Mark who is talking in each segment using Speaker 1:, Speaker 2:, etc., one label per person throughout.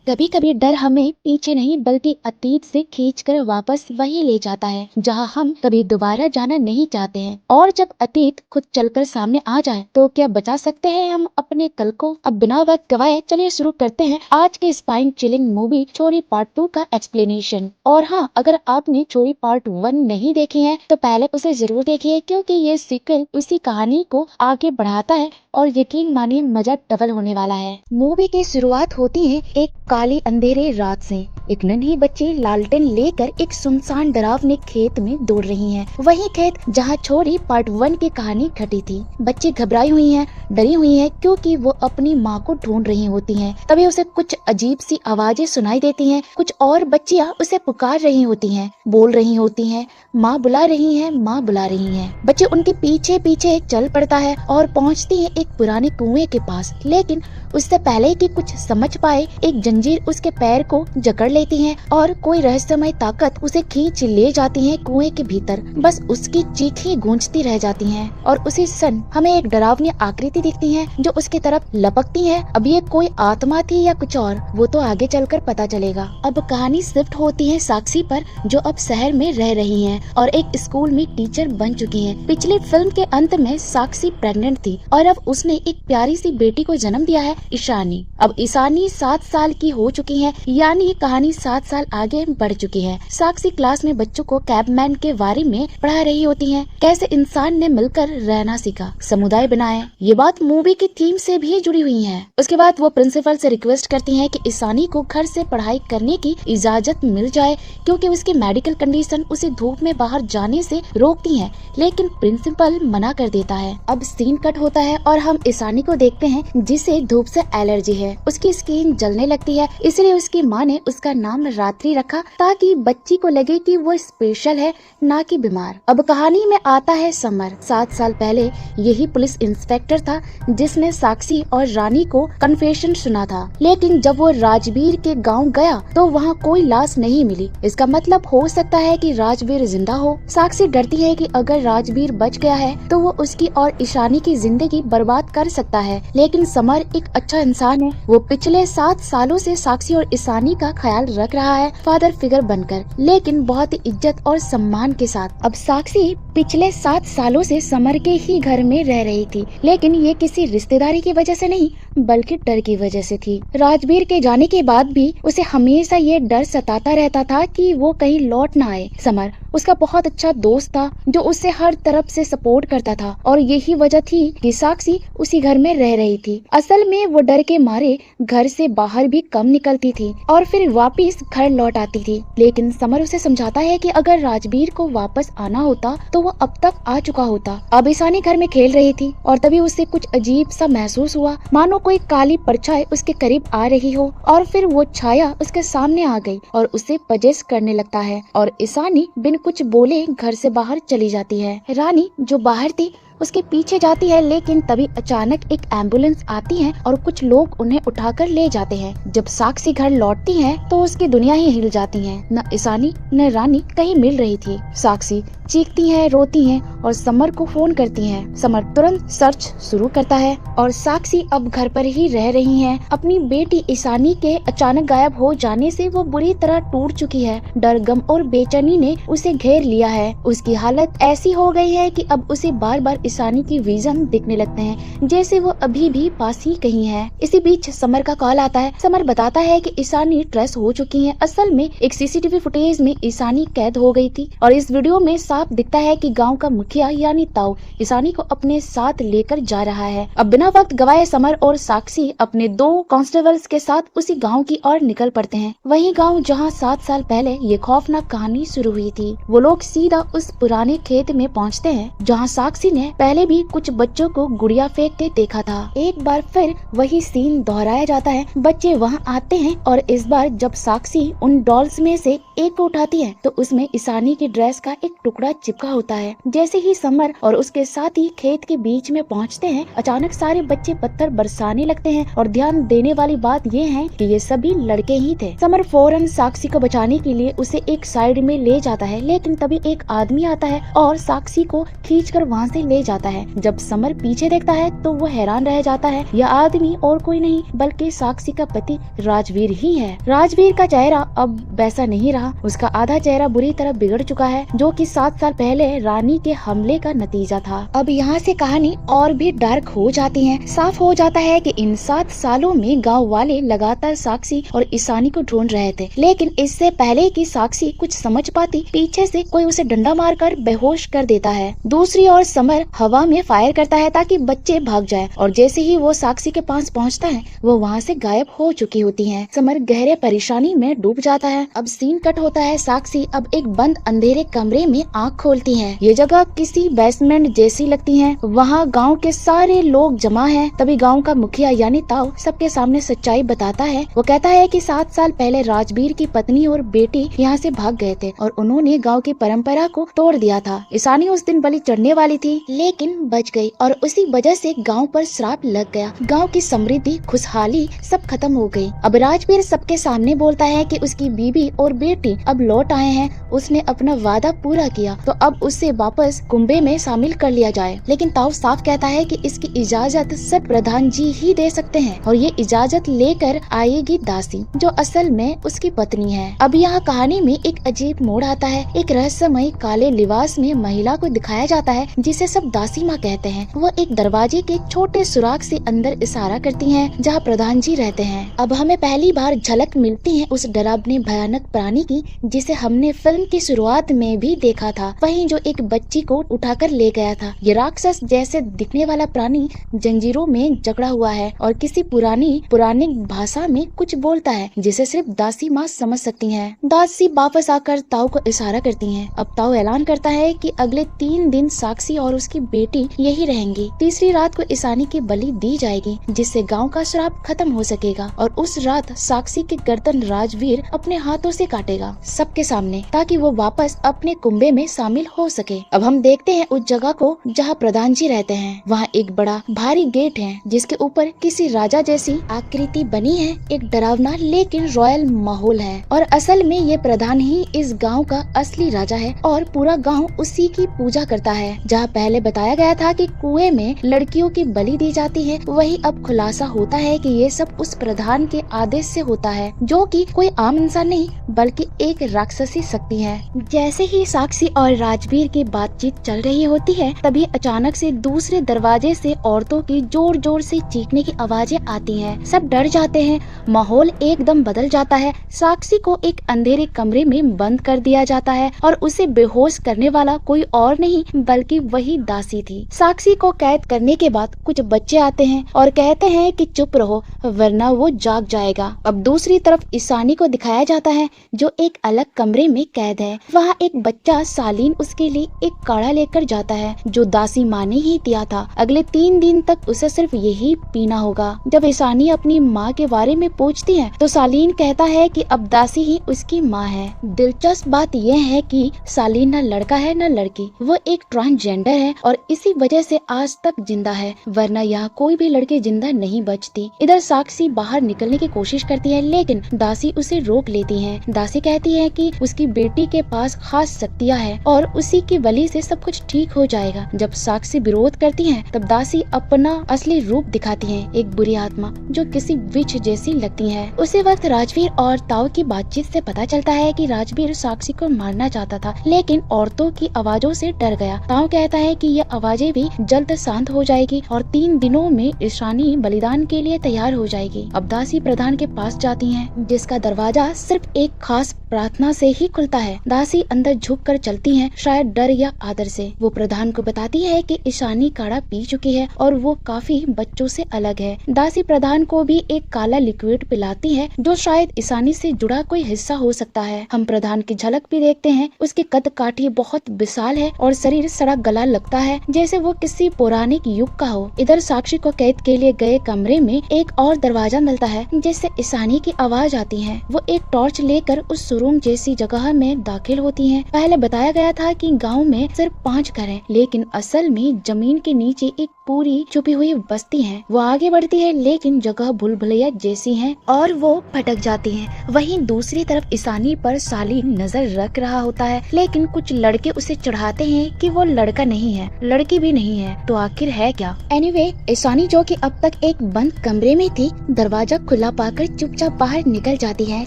Speaker 1: कभी कभी डर हमें पीछे नहीं बल्कि अतीत से खींचकर वापस वही ले जाता है जहां हम कभी दोबारा जाना नहीं चाहते हैं। और जब अतीत खुद चलकर सामने आ जाए तो क्या बचा सकते हैं हम अपने कल को। अब बिना वक्त गवाए चलिए शुरू करते हैं आज के स्पाइन चिलिंग मूवी चोरी पार्ट 2 का एक्सप्लेनेशन। और हाँ, अगर आपने चोरी पार्ट 1 नहीं देखी है तो पहले उसे जरूर देखिए, क्योंकि ये सीक्वल उसी कहानी को आगे बढ़ाता है और यकीन मानिए मजा डबल होने वाला है। मूवी की शुरुआत होती है एक काली अंधेरे रात से। एक नन्ही बच्ची लालटेन लेकर एक सुनसान डरावने खेत में दौड़ रही है, वही खेत जहाँ चोरी पार्ट 1 की कहानी घटी थी। बच्ची घबराई हुई है, डरी हुई है, क्योंकि वो अपनी माँ को ढूंढ रही होती हैं। तभी उसे कुछ अजीब सी आवाजें सुनाई देती हैं। कुछ और बच्चियाँ उसे पुकार रही होती हैं, बोल रही होती हैं, माँ बुला रही है, माँ बुला रही है। बच्ची उनके पीछे पीछे चल पड़ता है और पहुँचती है एक पुराने कुएं के पास। लेकिन उससे पहले कि कुछ समझ पाए, एक जंजीर उसके पैर को जकड़ लेती है और कोई रहस्यमय ताकत उसे खींच ले जाती है कुएं के भीतर। बस उसकी चीखें गूंजती रह जाती हैं और उसी क्षण हमें एक डरावनी आकृति दिखती है जो उसकी तरफ लपकती है। अब ये कोई आत्मा थी या कुछ और, वो तो आगे चलकर पता चलेगा। अब कहानी शिफ्ट होती है साक्षी पर, जो अब शहर में रह रही है और एक स्कूल में टीचर बन चुकी है। पिछली फिल्म के अंत में साक्षी प्रेग्नेंट थी और अब उसने एक प्यारी सी बेटी को जन्म दिया है, ईशानी। अब ईशानी 7 साल की हो चुकी है, यानी कहानी 7 साल आगे बढ़ चुकी है। साक्षी क्लास में बच्चों को कैबमैन के बारे में पढ़ा रही होती है, कैसे इंसान ने मिलकर रहना सीखा, समुदाय बनाए। ये बात मूवी की थीम से भी जुड़ी हुई है। उसके बाद वो प्रिंसिपल से रिक्वेस्ट करती है कि ईशानी को घर से पढ़ाई करने की इजाजत मिल जाए, क्योंकि उसकी मेडिकल कंडीशन उसे धूप में बाहर जाने से रोकती है। लेकिन प्रिंसिपल मना कर देता है। अब सीन कट होता है और हम ईशानी को देखते हैं, जिसे धूप से एलर्जी है। उसकी स्किन जलने लगती है, इसलिए उसकी माँ ने उसका नाम रात्रि रखा, ताकि बच्ची को लगे कि वो स्पेशल है, ना कि बीमार। अब कहानी में आता है समर। 7 साल पहले यही पुलिस इंस्पेक्टर था जिसने साक्षी और रानी को कन्फेशन सुना था। लेकिन जब वो राजवीर के गांव गया तो वहाँ कोई लाश नहीं मिली। इसका मतलब हो सकता है कि राजवीर जिंदा हो। साक्षी डरती है कि अगर राजवीर बच गया है तो वो उसकी और ईशानी की जिंदगी बर्बाद कर सकता है। लेकिन समर एक अच्छा इंसान है। वो पिछले 7 सालों से साक्षी और ईशानी का ख्याल रख रहा है, फादर फिगर बनकर, लेकिन बहुत ही इज्जत और सम्मान के साथ। अब साक्षी पिछले 7 सालों से समर के ही घर में रह रही थी, लेकिन ये किसी रिश्तेदारी की वजह से नहीं बल्कि डर की वजह से थी। राजवीर के जाने के बाद भी उसे हमेशा ये डर सताता रहता था कि वो कहीं लौट ना आए। समर उसका बहुत अच्छा दोस्त था जो उससे हर तरफ से सपोर्ट करता था, और यही वजह थी कि साक्षी उसी घर में रह रही थी। असल में वो डर के मारे घर से बाहर भी कम निकलती थी और फिर वापस घर लौट आती थी। लेकिन समर उसे समझाता है कि अगर राजवीर को वापस आना होता तो वो अब तक आ चुका होता। अब ईशानी घर में खेल रही थी और तभी उसे कुछ अजीब सा महसूस हुआ, मानो कोई काली परछाई उसके करीब आ रही हो, और फिर वो छाया उसके सामने आ गई और उसे पजेस करने लगता है और ईशानी बिन कुछ बोले घर से बाहर चली जाती है। रानी जो बाहर थी उसके पीछे जाती है, लेकिन तभी अचानक एक एम्बुलेंस आती है और कुछ लोग उन्हें उठाकर ले जाते हैं। जब साक्षी घर लौटती है तो उसकी दुनिया ही हिल जाती है। न ईशानी न रानी कहीं मिल रही थी। साक्षी चीखती है, रोती है और समर को फोन करती है। समर तुरंत सर्च शुरू करता है और साक्षी अब घर पर ही रह रही है। अपनी बेटी ईशानी के अचानक गायब हो जाने से वो बुरी तरह टूट चुकी है। डर, गम और बेचैनी ने उसे घेर लिया है। उसकी हालत ऐसी हो गई है कि अब उसे बार बार ईशानी की विजन दिखने लगते हैं, जैसे वो अभी भी पास ही कहीं है। इसी बीच समर का कॉल आता है। समर बताता है कि ईशानी ट्रेस हो चुकी है। असल में एक सीसीटीवी फुटेज में ईशानी कैद हो गई थी और इस वीडियो में साफ दिखता है कि गांव का मुखिया यानी ताऊ ईशानी को अपने साथ लेकर जा रहा है। अब बिना वक्त गवाए समर और साक्षी अपने 2 कांस्टेबल्स के साथ उसी गांव की ओर निकल पड़ते हैं। वही गांव जहां 7 साल पहले ये खौफनाक कहानी शुरू हुई थी। वो लोग सीधा उस पुराने खेत में पहुंचते हैं जहां साक्षी ने पहले भी कुछ बच्चों को गुड़िया फेंकते देखा था। एक बार फिर वही सीन दोहराया जाता है। बच्चे वहां आते हैं और इस बार जब साक्षी उन डॉल्स में से एक को उठाती है तो उसमें ईशानी की ड्रेस का एक टुकड़ा टुकड़ा चिपका होता है। जैसे ही समर और उसके साथी खेत के बीच में पहुंचते हैं, अचानक सारे बच्चे पत्थर बरसाने लगते हैं और ध्यान देने वाली बात ये है कि ये सभी लड़के ही थे। समर फौरन साक्षी को बचाने के लिए उसे एक साइड में ले जाता है, लेकिन तभी एक आदमी आता है और साक्षी को खींचकर वहाँ से ले जाता है। जब समर पीछे देखता है तो वो हैरान रह जाता है। यह आदमी और कोई नहीं बल्कि साक्षी का पति राजवीर ही है। राजवीर का चेहरा अब वैसा नहीं रहा, उसका आधा चेहरा बुरी तरह बिगड़ चुका है, जो कि 7 साल पहले रानी के हमले का नतीजा था। अब यहाँ से कहानी और भी डार्क हो जाती है। साफ हो जाता है कि इन 7 सालों में गाँव वाले लगातार साक्षी और ईशानी को ढूंढ रहे थे, लेकिन इससे पहले कि साक्षी कुछ समझ पाती, पीछे से कोई उसे डंडा मारकर बेहोश कर देता है। दूसरी ओर समर हवा में फायर करता है ताकि बच्चे भाग जाएं, और जैसे ही वो साक्षी के पास पहुंचता है वो वहां से गायब हो चुकी होती हैं। समर गहरे परेशानी में डूब जाता है। अब सीन कट होता है। साक्षी अब एक बंद अंधेरे कमरे में आँख खोलती है। ये जगह किसी बेसमेंट जैसी लगती है। वहाँ गाँव के सारे लोग जमा है। तभी गाँव का मुखिया यानी ताऊ सबके सामने सच्चाई बताता है। वो कहता है कि 7 साल पहले राजवीर की पत्नी और बेटी यहाँ से भाग गए थे और उन्होंने गाँव की परंपरा को तोड़ दिया था। ईशानी उस दिन बलि चढ़ने वाली थी, लेकिन बच गई और उसी वजह से गांव पर श्राप लग गया। गांव की समृद्धि, खुशहाली सब खत्म हो गई। अब राजवीर सबके सामने बोलता है कि उसकी बीबी और बेटी अब लौट आए हैं। उसने अपना वादा पूरा किया, तो अब उसे वापस कुंभे में शामिल कर लिया जाए। लेकिन ताऊ साफ कहता है कि इसकी इजाजत सिर्फ प्रधान जी ही दे सकते हैं, और ये इजाजत लेकर आएगी दासी, जो असल में उसकी पत्नी है। अब यहाँ कहानी में एक अजीब मोड़ आता है। एक रहस्यमय काले लिबास में महिला को दिखाया जाता है, जिसे सब दासी माँ कहते हैं। वो एक दरवाजे के छोटे सुराख से अंदर इशारा करती हैं, जहाँ प्रधान जी रहते हैं। अब हमें पहली बार झलक मिलती है उस डरावने भयानक प्राणी की, जिसे हमने फिल्म की शुरुआत में भी देखा था, वहीं जो एक बच्ची को उठाकर ले गया था। ये राक्षस जैसे दिखने वाला प्राणी जंजीरों में जकड़ा हुआ है और किसी पुरानी पौराणिक भाषा में कुछ बोलता है, जिसे सिर्फ दासी माँ समझ सकती हैं। दासी वापस आकर ताऊ को इशारा करती हैं। अब ताऊ ऐलान करता है कि अगले 3 दिन साक्षी और उसकी बेटी यही रहेंगी। तीसरी रात को ईशानी की बलि दी जाएगी, जिससे गांव का श्राप खत्म हो सकेगा, और उस रात साक्षी की गर्दन राजवीर अपने हाथों से काटेगा सबके सामने, ताकि वो वापस अपने कुंभे में शामिल हो सके। अब हम देखते हैं उस जगह को जहाँ प्रधान जी रहते हैं। वहाँ एक बड़ा भारी गेट है, जिसके ऊपर किसी राजा जैसी आकृति बनी है। एक डरावना लेकिन रॉयल माहौल है, और असल में ये प्रधान ही इस गाँव का असली राजा है और पूरा गाँव उसी की पूजा करता है। जहाँ पहले बताया गया था कि कुएं में लड़कियों की बलि दी जाती है, वही अब खुलासा होता है कि ये सब उस प्रधान के आदेश से होता है, जो कि कोई आम इंसान नहीं बल्कि एक राक्षसी शक्ति है। जैसे ही साक्षी और राजवीर की बातचीत चल रही होती है, तभी अचानक से दूसरे दरवाजे से औरतों की जोर जोर से चीखने की आवाजें आती हैं। सब डर जाते हैं। माहौल एकदम बदल जाता है। साक्षी को एक अंधेरे कमरे में बंद कर दिया जाता है और उसे बेहोश करने वाला कोई और नहीं बल्कि वही दासी थी। साक्षी को कैद करने के बाद कुछ बच्चे आते हैं और कहते हैं कि चुप रहो वरना वो जाग जाएगा। अब दूसरी तरफ ईशानी को दिखाया जाता है, जो एक अलग कमरे में कैद है। वहाँ एक बच्चा सालीन उसके लिए एक काढ़ा लेकर जाता है, जो दासी माँ ने ही दिया था। अगले 3 दिन तक उसे सिर्फ यही पीना होगा। जब ईशानी अपनी माँ के बारे में पूछती है, तो सालीन कहता है कि अब दासी ही उसकी माँ है। दिलचस्प बात यह है कि सालीन न लड़का है न लड़की, वो एक ट्रांसजेंडर है और इसी वजह से आज तक जिंदा है, वरना यहाँ कोई भी लड़की जिंदा नहीं बचती। इधर साक्षी बाहर निकलने की कोशिश करती है, लेकिन दासी उसे रोक लेती है। दासी कहती है कि उसकी बेटी के पास खास शक्तियाँ है और उसी की बलि से सब कुछ ठीक हो जाएगा। जब साक्षी विरोध करती है, तब दासी अपना असली रूप दिखाती है, एक बुरी आत्मा जो किसी विच जैसी लगती है। उसी वक्त राजवीर और ताऊ की बातचीत से पता चलता है कि राजवीर साक्षी को मारना चाहता था, लेकिन औरतों की आवाजों से डर गया। ताऊ कहता है कि यह आवाजें भी जल्द शांत हो जाएगी और 3 दिनों में ईशानी बलिदान के लिए तैयार हो जाएगी। अब दासी प्रधान के पास जाती हैं, जिसका दरवाजा सिर्फ एक खास प्रार्थना से ही खुलता है। दासी अंदर झुककर चलती हैं, शायद डर या आदर से। वो प्रधान को बताती है कि ईशानी काढ़ा पी चुकी है और वो काफी बच्चों से अलग है। दासी प्रधान को भी एक काला लिक्विड पिलाती है, जो शायद ईशानी से जुड़ा कोई हिस्सा हो सकता है। हम प्रधान की झलक भी देखते हैं। उसके कद काठी बहुत विशाल है और शरीर सड़ा गला लगता है, जैसे वो किसी पौराणिक युग का हो। इधर साक्षी को कैद के लिए गए कमरे में एक और दरवाजा मिलता है, जिससे ईशानी की आवाज आती है। वो एक टॉर्च लेकर उस सुरंग जैसी जगह में दाखिल होती हैं। पहले बताया गया था कि गांव में सिर्फ 5 घर हैं, लेकिन असल में जमीन के नीचे एक पूरी छुपी हुई बस्ती है। वो आगे बढ़ती है लेकिन जगह भूल भुलैया जैसी है और वो भटक जाती है। वहीं दूसरी तरफ ईशानी पर सालिम नजर रख रहा होता है, लेकिन कुछ लड़के उसे चढ़ाते हैं कि वो लड़का नहीं है, लड़की भी नहीं है, तो आखिर है क्या। एनीवे, ईशानी जो कि अब तक एक बंद कमरे में थी, दरवाजा खुला पाकर चुपचाप बाहर निकल जाती है।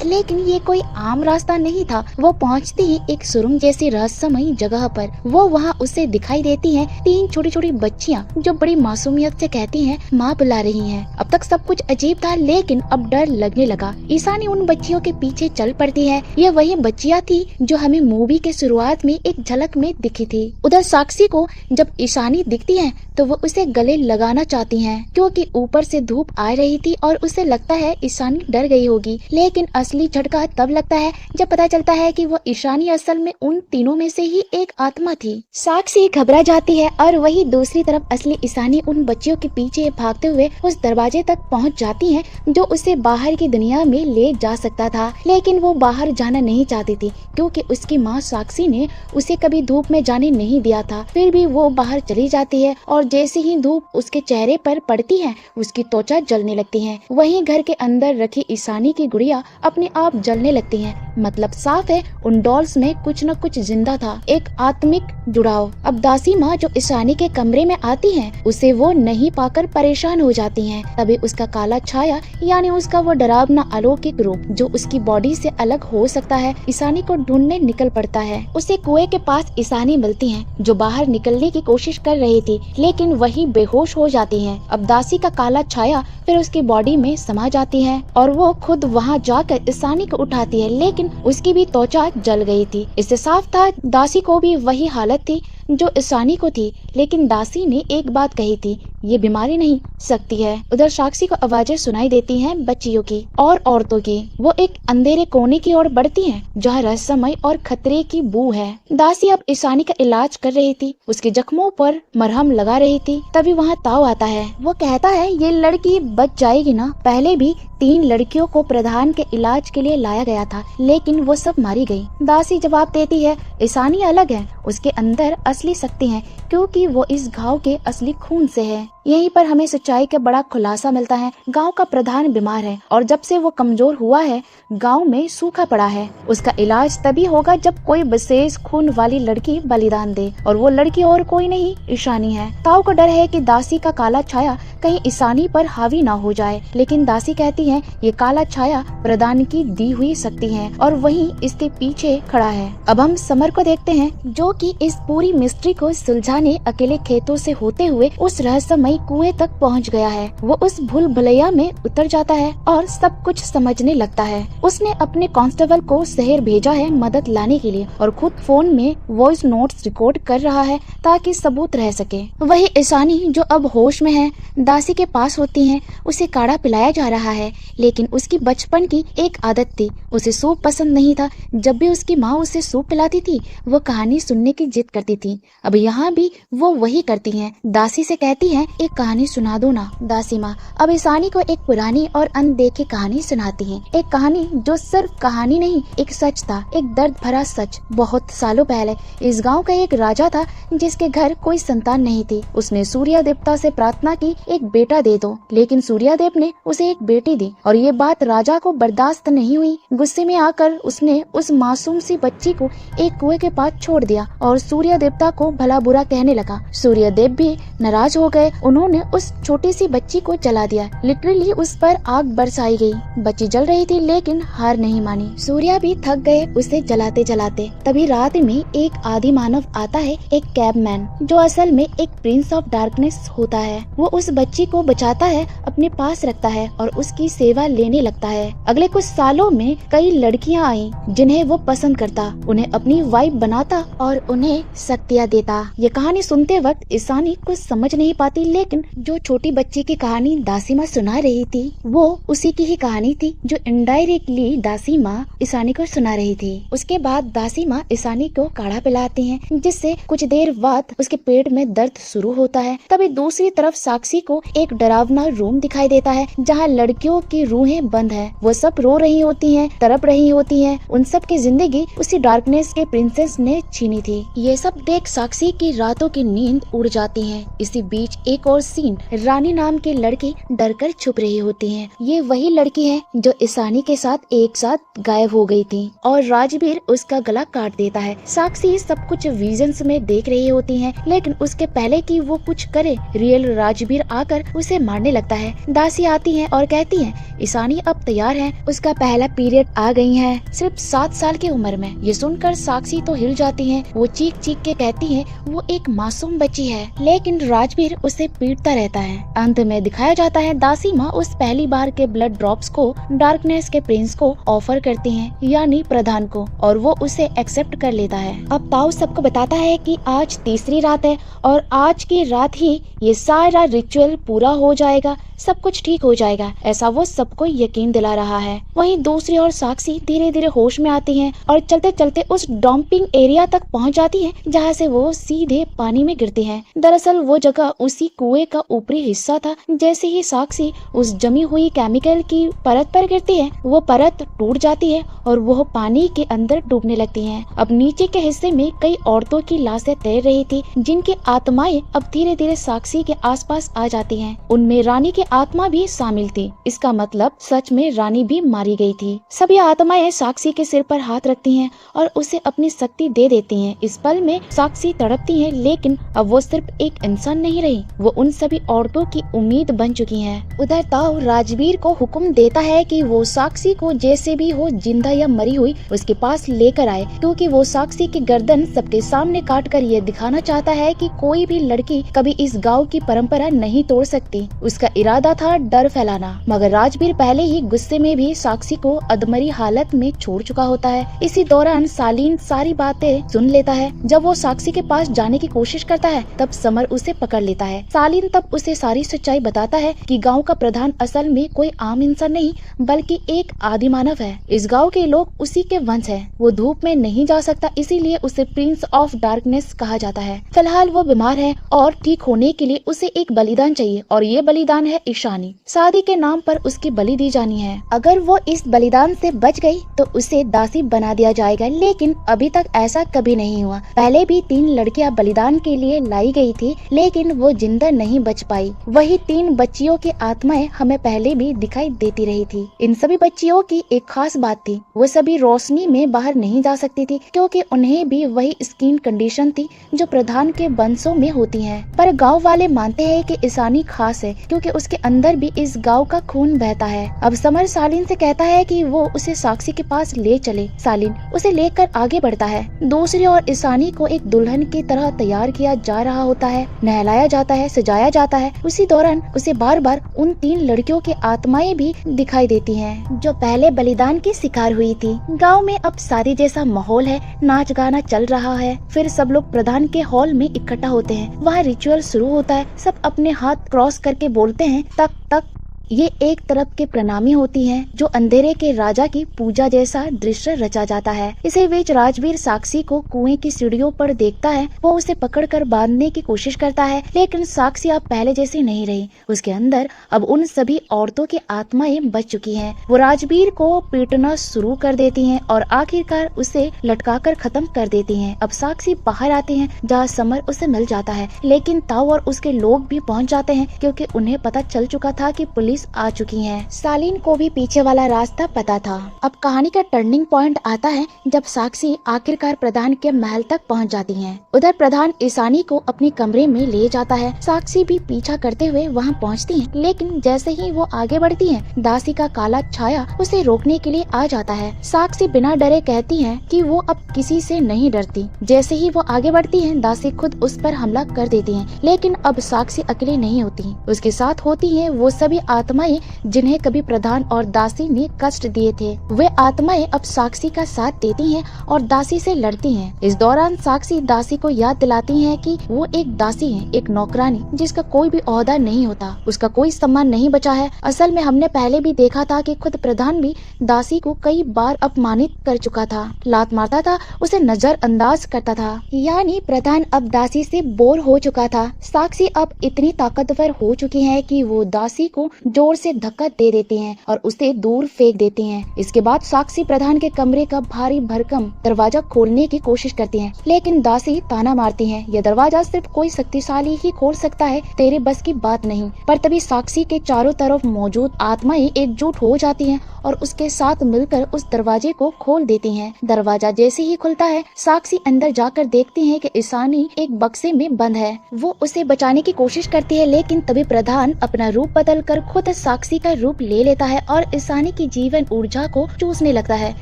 Speaker 1: लेकिन ये कोई आम रास्ता नहीं था। वो पहुंचती ही एक सुरंग जैसी रहस्यमयी जगह पर। वो वहाँ उसे दिखाई देती है 3 छोटी छोटी बच्चियाँ जो बड़ी मासूमियत से कहती हैं माँ बुला रही हैं। अब तक सब कुछ अजीब था, लेकिन अब डर लगने लगा। ईशानी उन बच्चियों के पीछे चल पड़ती है। ये वही बच्चियाँ थी जो हमें मूवी के शुरुआत में एक झलक में दिखी थी। उधर साक्षी को जब ईशानी दिखती है तो वो उसे गले लगाना चाहती है, क्योंकि ऊपर से धूप आ रही थी और उसे लगता है ईशानी डर गई होगी। लेकिन असली झटका तब लगता है जब पता चलता है कि वो ईशानी असल में उन तीनों में से ही एक आत्मा थी। साक्षी घबरा जाती है और वही दूसरी तरफ असली ईशानी उन बच्चियों के पीछे भागते हुए उस दरवाजे तक पहुंच जाती है जो उसे बाहर की दुनिया में ले जा सकता था। लेकिन वो बाहर जाना नहीं चाहती थी, क्योंकि उसकी माँ साक्षी ने उसे कभी धूप में जाने नहीं दिया था। फिर भी वो बाहर चली जाती है और जैसे ही धूप उसके चेहरे पर पड़ती है उसकी त्वचा जलने लगती है। वहीं घर के अंदर रखी ईशानी की गुड़िया अपने आप जलने लगती है। मतलब साफ है उन डॉल्स में कुछ न कुछ जिंदा था, एक आत्मिक जुड़ाव। अब दासी माँ जो ईशानी के कमरे में आती है उसे वो नहीं पाकर परेशान हो जाती हैं। तभी उसका काला छाया यानी उसका वो डरावना अलौकिक रूप जो उसकी बॉडी से अलग हो सकता है, ईशानी को ढूंढने निकल पड़ता है। उसे कुएं के पास ईशानी मिलती है जो बाहर निकलने की कोशिश कर रही थी, लेकिन वही बेहोश हो जाती है। अब दासी का काला छाया फिर उसकी बॉडी में समा जाती है और वो खुद वहाँ जाकर ईशानी को उठाती है, लेकिन उसकी भी त्वचा जल गई थी। इससे साफ था दासी को भी वही हालत थी जो ईशानी को थी। लेकिन दासी ने एक बात कही थी, ये बीमारी नहीं सकती है। उधर साक्षी को आवाजें सुनाई देती हैं बच्चियों की और औरतों की। वो एक अंधेरे कोने की ओर बढ़ती हैं जहाँ रहस्यमय और खतरे की बू है। दासी अब ईशानी का इलाज कर रही थी, उसके जख्मों पर मरहम लगा रही थी। तभी वहाँ ताऊ आता है। वो कहता है ये लड़की बच जाएगी ना। पहले भी 3 लड़कियों को प्रधान के इलाज के लिए लाया गया था, लेकिन वो सब मारी गई। दासी जवाब देती है ईशानी अलग है, उसके अंदर असली शक्ति है, क्योंकि वो इस घाव के असली खून से है। यहीं पर हमें सच्चाई का बड़ा खुलासा मिलता है। गांव का प्रधान बीमार है और जब से वो कमजोर हुआ है गांव में सूखा पड़ा है। उसका इलाज तभी होगा जब कोई विशेष खून वाली लड़की बलिदान दे, और वो लड़की और कोई नहीं ईशानी है। ताऊ को डर है कि दासी का काला छाया कहीं ईशानी पर हावी ना हो जाए, लेकिन दासी कहती है ये काला छाया प्रधान की दी हुई शक्ति है और वही इसके पीछे खड़ा है। अब हम समर को देखते हैं जो कि इस पूरी मिस्ट्री को सुलझाने अकेले खेतों से होते हुए उस रहस्यमय कुएं तक पहुंच गया है। वो उस भूल भुलैया में उतर जाता है और सब कुछ समझने लगता है। उसने अपने कांस्टेबल को शहर भेजा है मदद लाने के लिए और खुद फोन में वॉइस नोट्स रिकॉर्ड कर रहा है ताकि सबूत रह सके। वही ईशानी जो अब होश में है दासी के पास होती है। उसे काढ़ा पिलाया जा रहा है, लेकिन उसकी बचपन की एक आदत थी, उसे सूप पसंद नहीं था। जब भी उसकी माँ उसे सूप पिलाती थी वो कहानी सुनने की जिद करती थी। अब यहाँ भी वो वही करती है। दासी से कहती है एक कहानी सुना दो ना। दासी माँ अब ईशानी को एक पुरानी और अनदेखी कहानी सुनाती है। एक कहानी जो सिर्फ कहानी नहीं, एक सच था, एक दर्द भरा सच। बहुत सालों पहले इस गांव का एक राजा था जिसके घर कोई संतान नहीं थी। उसने सूर्य देवता से प्रार्थना की एक बेटा दे दो, लेकिन सूर्य देव ने उसे एक बेटी दी और ये बात राजा को बर्दाश्त नहीं हुई। गुस्से में आकर उसने उस मासूम सी बच्ची को एक कुएं के पास छोड़ दिया और सूर्य देवता को भला बुरा कहने लगा। सूर्य देव भी नाराज हो गए। उन्होंने उस छोटी सी बच्ची को जला दिया। लिटरली उस पर आग बरसाई गई। बच्ची जल रही थी लेकिन हार नहीं मानी। सूर्य भी थक गए उसे जलाते जलाते। तभी रात में एक आदि मानव आता है, एक कैबमैन जो असल में एक प्रिंस ऑफ डार्कनेस होता है। वो उस बच्ची को बचाता है, अपने पास रखता है और उसकी सेवा लेने लगता है। अगले कुछ सालों में कई लड़कियां आई जिन्हें वो पसंद करता, उन्हें अपनी वाइफ बनाता और उन्हें शक्तियाँ देता। ये कहानी सुनते वक्त ईशानी कुछ समझ नहीं पाती, लेकिन जो छोटी बच्ची की कहानी दासी माँ सुना रही थी वो उसी की ही कहानी थी जो इनडायरेक्टली दासी माँ ईशानी को सुना रही थी। उसके बाद दासी माँ ईशानी को काढ़ा पिलाती हैं, जिससे कुछ देर बाद उसके पेट में दर्द शुरू होता है। तभी दूसरी तरफ साक्षी को एक डरावना रूम दिखाई देता है जहाँ लड़कियों की रूहें बंद है। वो सब रो रही होती हैं, तड़प रही होती हैं। उन सब की जिंदगी उसी डार्कनेस के प्रिंसेस ने छीनी थी। ये सब देख साक्षी की रातों की नींद उड़ जाती है। इसी बीच एक और सीन, रानी नाम की लड़की डरकर छुप रही होती है। ये वही लड़की है जो ईशानी के साथ एक साथ गायब हो गई थी और राजवीर उसका गला काट देता है। साक्षी सब कुछ विजन्स में देख रही होती है, लेकिन उसके पहले कि वो कुछ करे रियल राजवीर आकर उसे मारने लगता है। दासी आती है और कहती है ईशानी अब तैयार है, उसका पहला पीरियड आ गई है, सिर्फ 7 साल की उम्र में। ये सुनकर साक्षी तो हिल जाती है। वो चीख चीख के कहती है वो एक मासूम बच्ची है, लेकिन राजवीर उसे पीटता रहता है। अंत में दिखाया जाता है दासी माँ उस पहली बार के ब्लड ड्रॉप्स को डार्कनेस के प्रिंस को ऑफर करती है, यानी प्रधान को, और वो उसे एक्सेप्ट कर लेता है। अब ताऊ सबको बताता है कि आज तीसरी रात है और आज की रात ही ये सारा रिचुअल पूरा हो जाएगा, सब कुछ ठीक हो जाएगा, ऐसा वो सबको यकीन दिला रहा है। वहीं दूसरी ओर साक्षी धीरे धीरे होश में आती है और चलते चलते उस डंपिंग एरिया तक पहुंच जाती है जहां से वो सीधे पानी में गिरती है। दरअसल वो जगह उसी कुएं का ऊपरी हिस्सा था। जैसे ही साक्षी उस जमी हुई केमिकल की परत पर गिरती है, वो परत टूट जाती है और वो पानी के अंदर डूबने लगती है। अब नीचे के हिस्से में कई औरतों की लाशें तैर रही थी, जिनकी आत्माएं अब धीरे धीरे साक्षी के आसपास आ जाती हैं। उनमें रानी की आत्मा भी शामिल थी। इसका मतलब सच में रानी भी मारी गई थी। सभी आत्माएं साक्षी के सिर पर हाथ रखती हैं और उसे अपनी शक्ति दे देती हैं। इस पल में साक्षी तड़पती है, लेकिन अब वो सिर्फ एक इंसान नहीं रही, वो उन सभी औरतों की उम्मीद बन चुकी हैं। उधर ताऊ राजवीर को हुक्म देता है कि वो साक्षी को जैसे भी हो, जिंदा या मरी हुई, उसके पास लेकर आए, क्योंकि वो साक्षी की गर्दन सबके सामने काट कर ये दिखाना चाहता है कि कोई भी लड़की कभी इस गाँव की परंपरा नहीं तोड़ सकती। उसका इरादा था डर फैलाना, मगर राजवीर पहले ही गुस्से में भी साक्षी को अधमरी हालत में छोड़ चुका होता है। इसी दौरान सालीन सारी बातें सुन लेता है। जब वो साक्षी के पास जाने की कोशिश करता है, तब समर उसे पकड़ लेता है। सालीन तब उसे सारी सच्चाई बताता है कि गांव का प्रधान असल में कोई आम इंसान नहीं, बल्कि एक आदि मानव है। इस गांव के लोग उसी के वंश हैं। वो धूप में नहीं जा सकता, इसीलिए उसे प्रिंस ऑफ डार्कनेस कहा जाता है। फिलहाल वो बीमार है और ठीक होने के लिए उसे एक बलिदान चाहिए, और ये बलिदान है ईशानी। शादी के नाम पर उसकी बलि दी जानी है। अगर वो इस बलिदान से बच गई तो उसे दासी बना दिया जाएगा, लेकिन अभी तक ऐसा कभी नहीं हुआ। पहले भी 3 लड़कियां बलिदान के लिए लाई गई थी, लेकिन वो जिंदा नहीं बच पाई। वही 3 बच्चियों की आत्माएं हमें पहले भी दिखाई देती रही थी। इन सभी बच्चियों की एक खास बात थी, वो सभी रोशनी में बाहर नहीं जा सकती थी, क्योंकि उन्हें भी वही स्किन कंडीशन थी जो प्रधान के वंशों में होती है। पर गाँव वाले मानते हैं कि ईशानी खास है, क्योंकि उसके अंदर भी इस गांव का खून बहता है। अब समर सालीन से कहता है कि वो उसे साक्षी के पास ले चले। सालीन उसे लेकर आगे बढ़ता है। दूसरी ओर ईशानी को एक दुल्हन की तरह तैयार किया जा रहा होता है, नहलाया जाता है, सजाया जाता है। उसी दौरान उसे बार बार उन 3 लड़कियों की आत्माएं भी दिखाई देती हैं, जो पहले बलिदान की शिकार हुई थी। गाँव में अब शादी जैसा माहौल है, नाच गाना चल रहा है। फिर सब लोग प्रधान के हॉल में इकट्ठा होते हैं। वहाँ रिचुअल शुरू होता है। सब अपने हाथ क्रॉस करके बोलते हैं तक तक। ये एक तरफ के प्रणामी होती हैं, जो अंधेरे के राजा की पूजा जैसा दृश्य रचा जाता है। इसी बीच राजवीर साक्षी को कुएं की सीढ़ियों पर देखता है। वो उसे पकड़कर बांधने की कोशिश करता है, लेकिन साक्षी अब पहले जैसी नहीं रही। उसके अंदर अब उन सभी औरतों की आत्माएं बच चुकी हैं। वो राजवीर को पीटना शुरू कर देती हैं और आखिरकार उसे लटकाकर खत्म कर देती हैं। अब साक्षी बाहर आती है, जहाँ समर उसे मिल जाता है, लेकिन ताऊ और उसके लोग भी पहुँच जाते हैं, क्योंकि उन्हें पता चल चुका था कि पुलिस आ चुकी हैं। सालीन को भी पीछे वाला रास्ता पता था। अब कहानी का टर्निंग पॉइंट आता है जब साक्षी आखिरकार प्रधान के महल तक पहुंच जाती हैं। उधर प्रधान ईशानी को अपने कमरे में ले जाता है। साक्षी भी पीछा करते हुए वहां पहुंचती है, लेकिन जैसे ही वो आगे बढ़ती है, दासी का काला छाया उसे रोकने के लिए आ जाता है। साक्षी बिना डरे कहती है कि वो अब किसी से नहीं डरती। जैसे ही वो आगे बढ़ती है, दासी खुद उस पर हमला कर देती है, लेकिन अब साक्षी अकेली नहीं होती। उसके साथ होती है वो सभी आत्माएं जिन्हें कभी प्रधान और दासी ने कष्ट दिए थे, वे आत्माएं अब साक्षी का साथ देती हैं और दासी से लड़ती हैं। इस दौरान साक्षी दासी को याद दिलाती है कि वो एक दासी है, एक नौकरानी जिसका कोई भी ओहदा नहीं होता, उसका कोई सम्मान नहीं बचा है। असल में हमने पहले भी देखा था कि खुद प्रधान भी दासी को कई बार अपमानित कर चुका था, लात मारता था, उसे नजरअंदाज करता था। यानी प्रधान अब दासी से बोर हो चुका था। साक्षी अब इतनी ताकतवर हो चुकी है कि वो दासी को जोर से धक्का दे देती हैं और उसे दूर फेंक देती हैं। इसके बाद साक्षी प्रधान के कमरे का भारी भरकम दरवाजा खोलने की कोशिश करती है, लेकिन दासी ताना मारती है, यह दरवाजा सिर्फ कोई शक्तिशाली ही खोल सकता है, तेरे बस की बात नहीं। पर तभी साक्षी के चारों तरफ मौजूद आत्माएं एकजुट हो जाती हैं और उसके साथ मिलकर उस दरवाजे को खोल देती हैं। दरवाजा जैसे ही खुलता है, साक्षी अंदर जाकर देखती है कि ईशानी एक बक्से में बंद है। वो उसे बचाने की कोशिश करती है, लेकिन तभी प्रधान अपना रूप बदलकर खुद साक्षी का रूप ले लेता है और ईशानी की जीवन ऊर्जा को चूसने लगता है।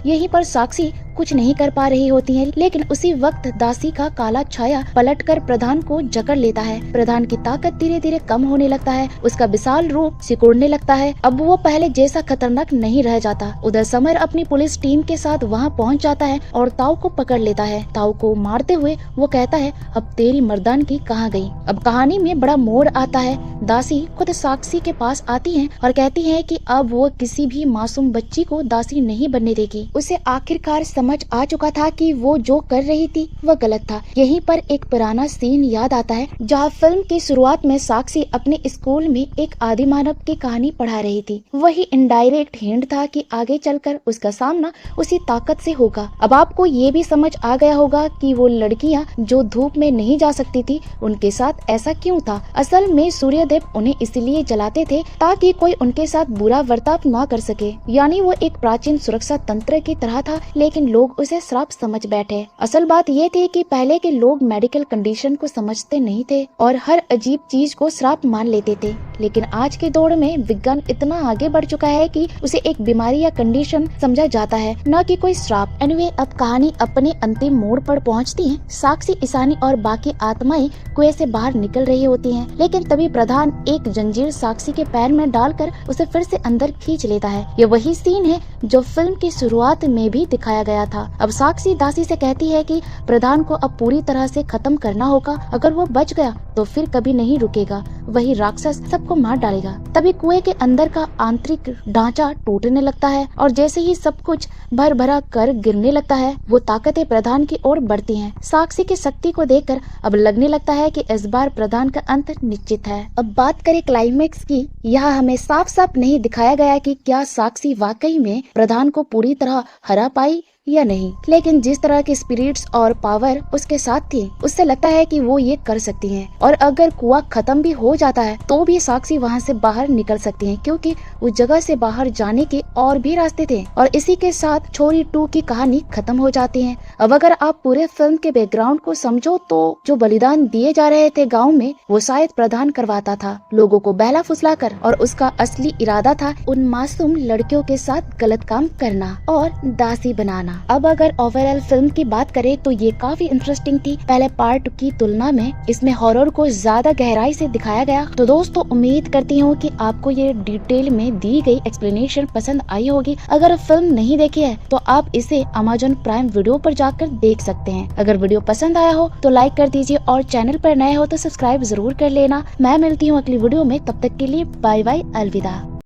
Speaker 1: यहीं पर साक्षी कुछ नहीं कर पा रही होती है, लेकिन उसी वक्त दासी का काला छाया पलटकर प्रधान को जकड़ लेता है। प्रधान की ताकत धीरे धीरे कम होने लगता है, उसका विशाल रूप सिकुड़ने लगता है। अब वो पहले जैसा खतरनाक नहीं रह जाता। उधर समर अपनी पुलिस टीम के साथ वहाँ पहुँच जाता है और ताऊ को पकड़ लेता है। ताऊ को मारते हुए वो कहता है, अब तेरी मर्दानगी कहाँ गई। अब कहानी में बड़ा मोड़ आता है। दासी खुद साक्षी के पास आती है और कहती है कि अब वो किसी भी मासूम बच्ची को दासी नहीं बनने देगी। उसे आखिरकार समझ आ चुका था कि वो जो कर रही थी वह गलत था। यहीं पर एक पुराना सीन याद आता है, जहाँ फिल्म की शुरुआत में साक्षी अपने स्कूल में एक आदि मानव की कहानी पढ़ा रही थी। वही इनडायरेक्ट हिंट था कि आगे चलकर उसका सामना उसी ताकत से होगा। अब आपको ये भी समझ आ गया होगा कि वो लड़कियां जो धूप में नहीं जा सकती थी, उनके साथ ऐसा क्यों था। असल में सूर्यदेव उन्हें इसलिए जलाते थे ताकि कोई उनके साथ बुरा बर्ताव न कर सके। यानी वो एक प्राचीन सुरक्षा तंत्र की तरह था, लेकिन लोग उसे श्राप समझ बैठे। असल बात ये थी कि पहले के लोग मेडिकल कंडीशन को समझते नहीं थे और हर अजीब चीज को श्राप मान लेते थे। लेकिन आज के दौर में विज्ञान इतना आगे बढ़ चुका है कि उसे एक बीमारी या कंडीशन समझा जाता है, न कि कोई श्राप। एनीवे, अब कहानी अपने अंतिम मोड़ पर पहुंचती है। साक्षी, ईशानी और बाकी आत्माएं कुएं से बाहर निकल रही होती हैं, लेकिन तभी प्रधान एक जंजीर साक्षी के पैर में डालकर उसे फिर से अंदर खींच लेता है। ये वही सीन है जो फिल्म की शुरुआत में भी दिखाया गया था। अब साक्षी दासी से कहती है कि प्रधान को अब पूरी तरह से खत्म करना होगा। अगर वो बच गया तो फिर कभी नहीं रुकेगा, वही राक्षस सबको मार डालेगा। तभी कुएं के अंदर का आंतरिक ढांचा टूटने लगता है और जैसे ही सब कुछ भर भरा कर गिरने लगता है, वो ताकतें प्रधान की ओर बढ़ती हैं। साक्षी की शक्ति को देखकर अब लगने लगता है कि इस बार प्रधान का अंत निश्चित है। अब बात करें क्लाइमेक्स की, यहाँ हमें साफ साफ नहीं दिखाया गया कि क्या साक्षी वाकई में प्रधान को पूरी तरह हरा पाई या नहीं, लेकिन जिस तरह के स्पिरिट्स और पावर उसके साथ थी, उससे लगता है कि वो ये कर सकती हैं। और अगर कुआं खत्म भी हो जाता है तो भी साक्षी वहां से बाहर निकल सकती हैं, क्योंकि उस जगह से बाहर जाने के और भी रास्ते थे। और इसी के साथ छोरी 2 की कहानी खत्म हो जाती है। अब अगर आप पूरे फिल्म के बैकग्राउंड को समझो तो जो बलिदान दिए जा रहे थे गाँव में, वो शायद प्रधान करवाता था, लोगों को बहला फुसला कर, और उसका असली इरादा था उन मासूम लड़कियों के साथ गलत काम करना और दासी बनाना। अब अगर ओवरऑल फिल्म की बात करें तो ये काफी इंटरेस्टिंग थी। पहले पार्ट की तुलना में इसमें हॉरर को ज्यादा गहराई से दिखाया गया। तो दोस्तों, उम्मीद करती हूँ कि आपको ये डिटेल में दी गई एक्सप्लेनेशन पसंद आई होगी। अगर फिल्म नहीं देखी है तो आप इसे Amazon प्राइम वीडियो पर जाकर देख सकते हैं। अगर वीडियो पसंद आया हो तो लाइक कर दीजिए और चैनल पर नए हो तो सब्सक्राइब जरूर कर लेना। मैं मिलती हूँ अगली वीडियो में, तब तक के लिए बाय बाय, अलविदा।